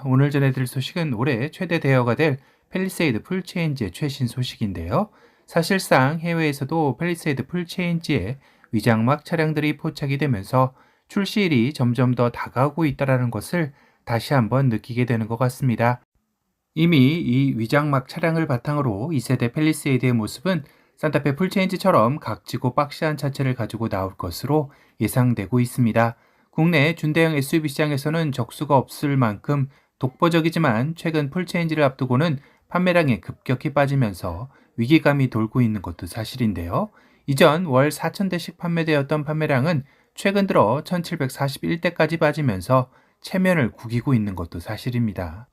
오늘 전해드릴 소식은 올해 최대 대여가 될 팰리세이드 풀체인지의 최신 소식인데요. 사실상 해외에서도 팰리세이드 풀체인지에 위장막 차량들이 포착이 되면서 출시일이 점점 더 다가오고 있다는 것을 다시 한번 느끼게 되는 것 같습니다. 이미 이 위장막 차량을 바탕으로 2세대 팰리세이드의 모습은 산타페 풀체인지처럼 각지고 박시한 차체를 가지고 나올 것으로 예상되고 있습니다. 국내 준대형 SUV 시장에서는 적수가 없을 만큼 독보적이지만 최근 풀체인지를 앞두고는 판매량이 급격히 빠지면서 위기감이 돌고 있는 것도 사실인데요. 이전 월 4,000대씩 판매되었던 판매량은 최근 들어 1,741대까지 빠지면서 체면을 구기고 있는 것도 사실입니다.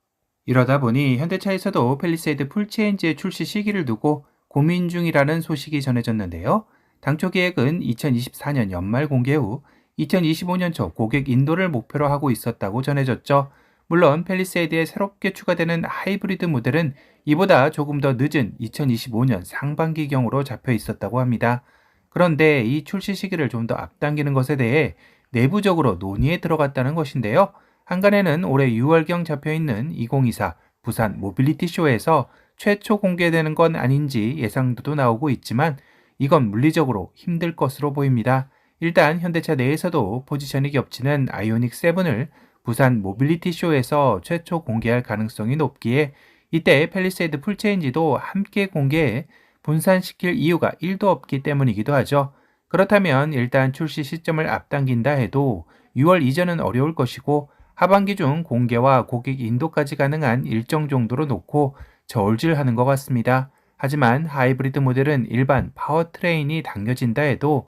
이러다 보니 현대차에서도 팰리세이드 풀체인지의 출시 시기를 두고 고민 중이라는 소식이 전해졌는데요. 당초 계획은 2024년 연말 공개 후 2025년 초 고객 인도를 목표로 하고 있었다고 전해졌죠. 물론 팰리세이드에 새롭게 추가되는 하이브리드 모델은 이보다 조금 더 늦은 2025년 상반기경으로 잡혀 있었다고 합니다. 그런데 이 출시 시기를 좀 더 앞당기는 것에 대해 내부적으로 논의에 들어갔다는 것인데요. 한간에는 올해 6월경 잡혀있는 2024 부산 모빌리티 쇼에서 최초 공개되는 건 아닌지 예상도 나오고 있지만 이건 물리적으로 힘들 것으로 보입니다. 일단 현대차 내에서도 포지션이 겹치는 아이오닉 7을 부산 모빌리티 쇼에서 최초 공개할 가능성이 높기에 이때 팰리세이드 풀체인지도 함께 공개해 분산시킬 이유가 1도 없기 때문이기도 하죠. 그렇다면 일단 출시 시점을 앞당긴다 해도 6월 이전은 어려울 것이고 하반기 중 공개와 고객 인도까지 가능한 일정 정도로 놓고 저울질하는 것 같습니다. 하지만 하이브리드 모델은 일반 파워트레인이 당겨진다 해도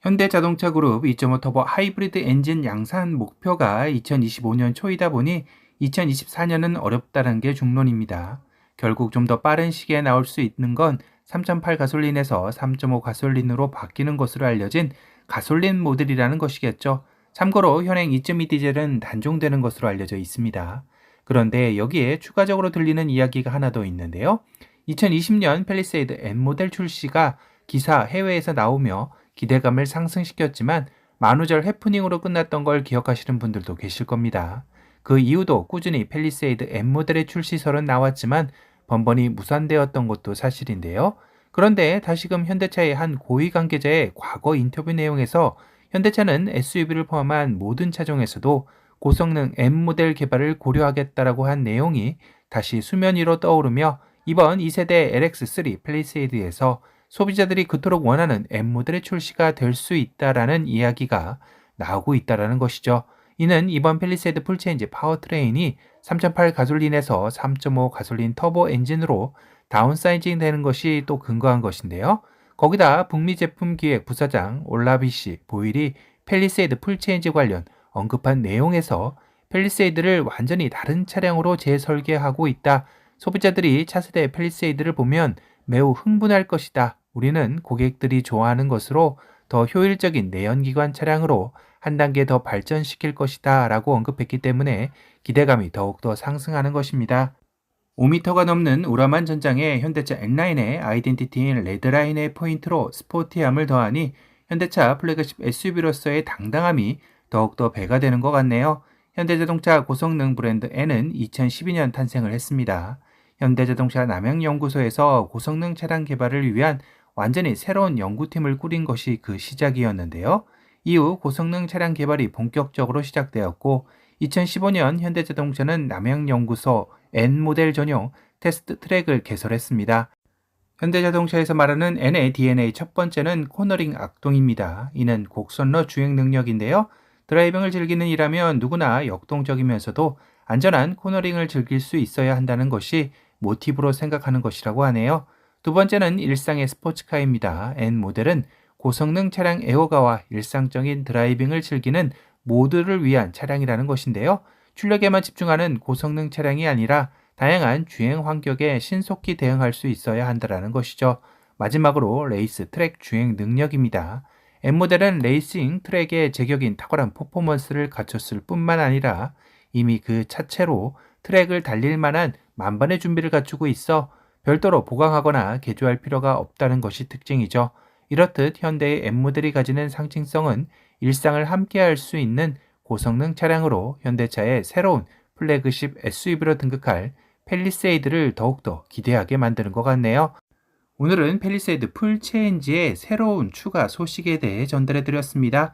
현대자동차그룹 2.5 터보 하이브리드 엔진 양산 목표가 2025년 초이다 보니 2024년은 어렵다는 게 중론입니다. 결국 좀 더 빠른 시기에 나올 수 있는 건 3.8 가솔린에서 3.5 가솔린으로 바뀌는 것으로 알려진 가솔린 모델이라는 것이겠죠. 참고로 현행 2.2 디젤은 단종되는 것으로 알려져 있습니다. 그런데 여기에 추가적으로 들리는 이야기가 하나 더 있는데요. 2020년 팰리세이드 M 모델 출시가 기사 해외에서 나오며 기대감을 상승시켰지만 만우절 해프닝으로 끝났던 걸 기억하시는 분들도 계실 겁니다. 그 이후도 꾸준히 팰리세이드 M 모델의 출시설은 나왔지만 번번이 무산되었던 것도 사실인데요. 그런데 다시금 현대차의 한 고위 관계자의 과거 인터뷰 내용에서 현대차는 SUV를 포함한 모든 차종에서도 고성능 M 모델 개발을 고려하겠다라고 한 내용이 다시 수면 위로 떠오르며 이번 2세대 LX3 팰리세이드에서 소비자들이 그토록 원하는 M 모델의 출시가 될 수 있다라는 이야기가 나오고 있다라는 것이죠. 이는 이번 팰리세이드 풀체인지 파워트레인이 3.8 가솔린에서 3.5 가솔린 터보 엔진으로 다운사이징 되는 것이 또 근거한 것인데요. 거기다 북미 제품 기획 부사장 올라비시 보일이 팰리세이드 풀체인지 관련 언급한 내용에서 팰리세이드를 완전히 다른 차량으로 재설계하고 있다. 소비자들이 차세대 팰리세이드를 보면 매우 흥분할 것이다. 우리는 고객들이 좋아하는 것으로 더 효율적인 내연기관 차량으로 한 단계 더 발전시킬 것이다 라고 언급했기 때문에 기대감이 더욱더 상승하는 것입니다. 5m가 넘는 우라만 전장에 현대차 N9의 아이덴티티인 레드라인의 포인트로 스포티함을 더하니 현대차 플래그십 SUV로서의 당당함이 더욱더 배가 되는 것 같네요. 현대자동차 고성능 브랜드 N은 2012년 탄생을 했습니다. 현대자동차 남양연구소에서 고성능 차량 개발을 위한 완전히 새로운 연구팀을 꾸린 것이 그 시작이었는데요. 이후 고성능 차량 개발이 본격적으로 시작되었고 2015년 현대자동차는 남양연구소 N모델 전용 테스트 트랙을 개설했습니다. 현대자동차에서 말하는 N의 DNA 첫 번째는 코너링 악동입니다. 이는 곡선로 주행 능력인데요. 드라이빙을 즐기는 이라면 누구나 역동적이면서도 안전한 코너링을 즐길 수 있어야 한다는 것이 모티브로 생각하는 것이라고 하네요. 두 번째는 일상의 스포츠카입니다. N모델은 고성능 차량 애호가와 일상적인 드라이빙을 즐기는 모두를 위한 차량이라는 것인데요. 출력에만 집중하는 고성능 차량이 아니라 다양한 주행 환경에 신속히 대응할 수 있어야 한다는 것이죠. 마지막으로 레이스 트랙 주행 능력입니다. N모델은 레이싱 트랙에 제격인 탁월한 퍼포먼스를 갖췄을 뿐만 아니라 이미 그 차체로 트랙을 달릴 만한 만반의 준비를 갖추고 있어 별도로 보강하거나 개조할 필요가 없다는 것이 특징이죠. 이렇듯 현대의 N모델이 가지는 상징성은 일상을 함께할 수 있는 고성능 차량으로 현대차의 새로운 플래그십 SUV로 등극할 팰리세이드를 더욱더 기대하게 만드는 것 같네요. 오늘은 팰리세이드 풀 체인지의 새로운 추가 소식에 대해 전달해 드렸습니다.